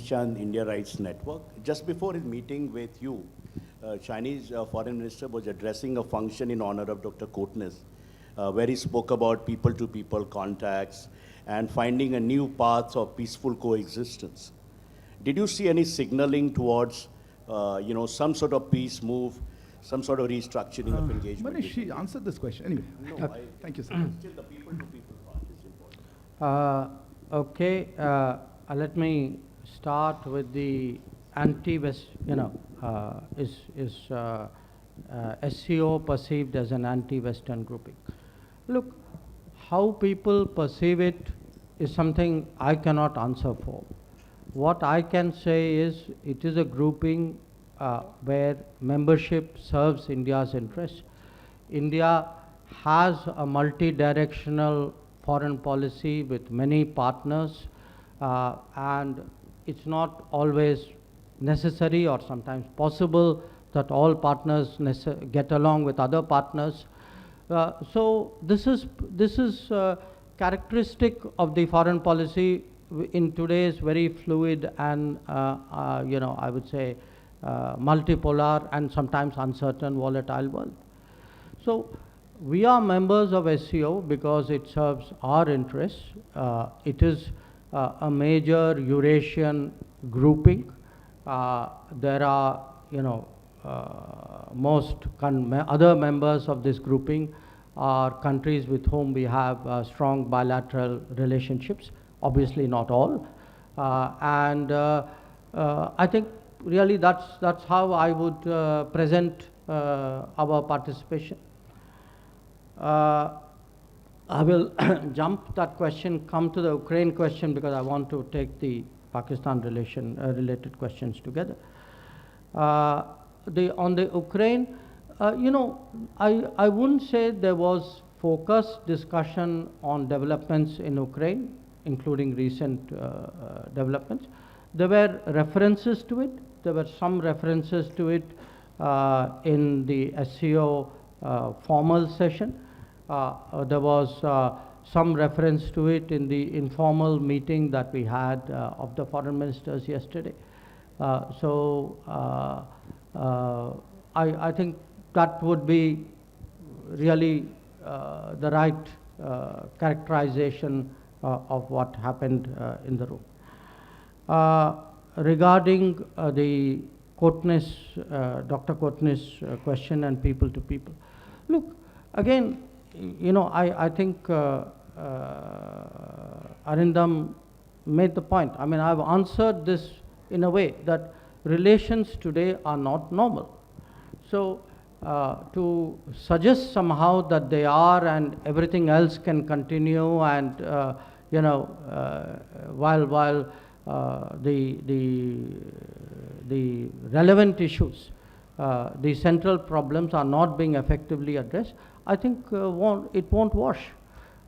Asia and India Rights Network. Just before his meeting with you, Chinese foreign minister was addressing a function in honor of Dr. Kotnis, where he spoke about people-to-people contacts and finding a new path of peaceful coexistence. Did you see any signaling towards, some sort of peace move, some sort of restructuring of engagement? Manish, she answered this question. Anyway, no, thank you, sir. Still the people-to-people part is important. Okay, let me start with the anti-West, SCO perceived as an anti-Western grouping. Look, how people perceive it is something I cannot answer for. What I can say is it is a grouping where membership serves India's interests. India has a multi-directional foreign policy with many partners, and it's not always necessary or sometimes possible that all partners get along with other partners. So this is characteristic of the foreign policy in today's very fluid and I would say multipolar and sometimes uncertain, volatile world. So we are members of SCO because it serves our interests. It is a major Eurasian grouping. There are, most other members of this grouping are countries with whom we have strong bilateral relationships. Obviously, not all, and I think really that's how I would present our participation. I will jump that question, come to the Ukraine question because I want to take the Pakistan related questions together. On the Ukraine, I wouldn't say there was focused discussion on developments in Ukraine, including recent developments. There were references to it. There were some references to it in the SCO formal session. There was some reference to it in the informal meeting that we had of the foreign ministers yesterday. I think that would be really the right characterization of what happened in the room. Regarding the Kotnis, Dr. Kotnis question and people to people. Look, again, I think Arindam made the point. I mean, I've answered this in a way that relations today are not normal. So to suggest somehow that they are and everything else can continue and while the relevant issues, the central problems are not being effectively addressed, I think it won't wash.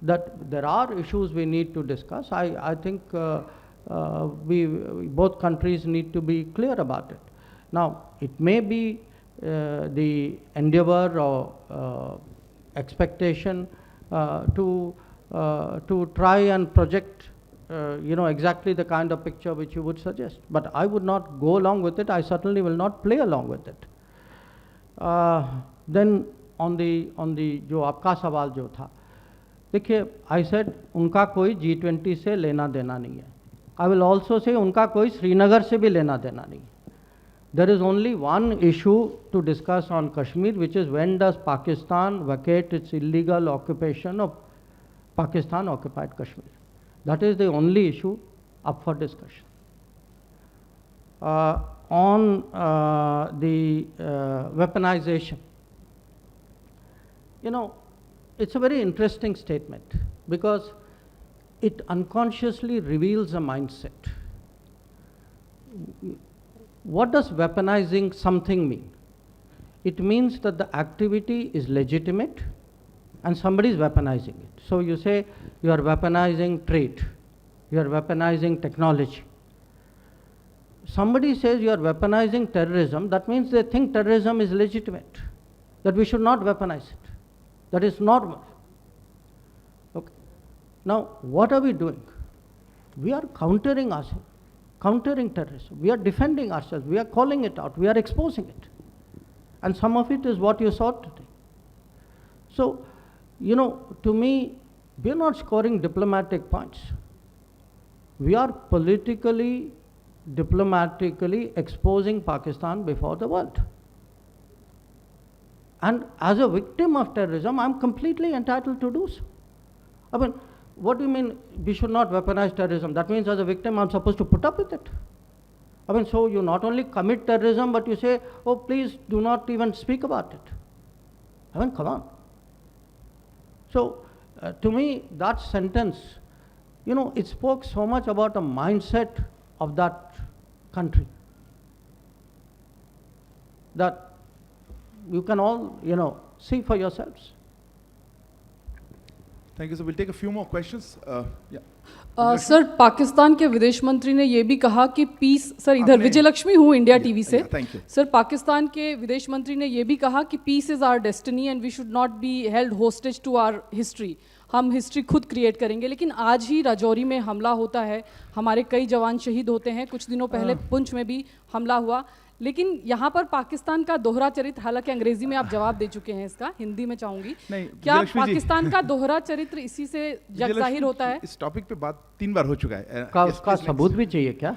That there are issues we need to discuss. I think both countries need to be clear about it. Now, it may be the endeavor or expectation to try and project exactly the kind of picture which you would suggest. But I would not go along with it. I certainly will not play along with it. Then on the जो आपका सवाल जो था, देखिए, I said उनका कोई G20 से लेना देना नहीं है. I will also say उनका कोई श्रीनगर से भी लेना देना नहीं है. There is only one issue to discuss on Kashmir, which is when does Pakistan vacate its illegal occupation of Pakistan occupied Kashmir. That is the only issue up for discussion. On the weaponization, it's a very interesting statement because it unconsciously reveals a mindset. What does weaponizing something mean? It means that the activity is legitimate and somebody is weaponizing it. So you say you are weaponizing trade, you are weaponizing technology. Somebody says you are weaponizing terrorism, that means they think terrorism is legitimate, that we should not weaponize it. That is normal. Okay. Now, what are we doing? We are countering ourselves. countering terrorism. We are defending ourselves. We are calling it out. We are exposing it. And some of it is what you saw today. So, you know, to me, we are not scoring diplomatic points. We are politically, diplomatically exposing Pakistan before the world. And as a victim of terrorism, I'm completely entitled to do so. I mean, what do you mean we should not weaponize terrorism? That means as a victim, I'm supposed to put up with it. I mean, so you not only commit terrorism, but you say, oh, please do not even speak about it. I mean, come on. So, to me, that sentence, you know, it spoke so much about the mindset of that country that you can all, you know, see for yourselves. Thank you. So we'll take a few more questions. Sir, Pakistan के विदेश मंत्री ने ये भी कहा कि piece, sir इधर विजय लक्ष्मी हूँ इंडिया टीवी से। सर, पाकिस्तान के विदेश मंत्री ने ये भी कहा कि peace is our destiny and we should not be held hostage to our history. हम हिस्ट्री खुद क्रिएट करेंगे। लेकिन आज ही राजौरी में हमला होता है, हमारे कई जवान शहीद होते हैं। कुछ दिनों पहले पुंछ में भी हमला हुआ। लेकिन यहाँ पर पाकिस्तान का दोहरा चरित्र, हालांकि अंग्रेजी में आप जवाब दे चुके हैं इसका, हिंदी में चाहूंगी, क्या पाकिस्तान का दोहरा चरित्र इसी से जाहिर होता है? इस टॉपिक पे बात 3 बार हो चुका है। उसका सबूत भी चाहिए क्या?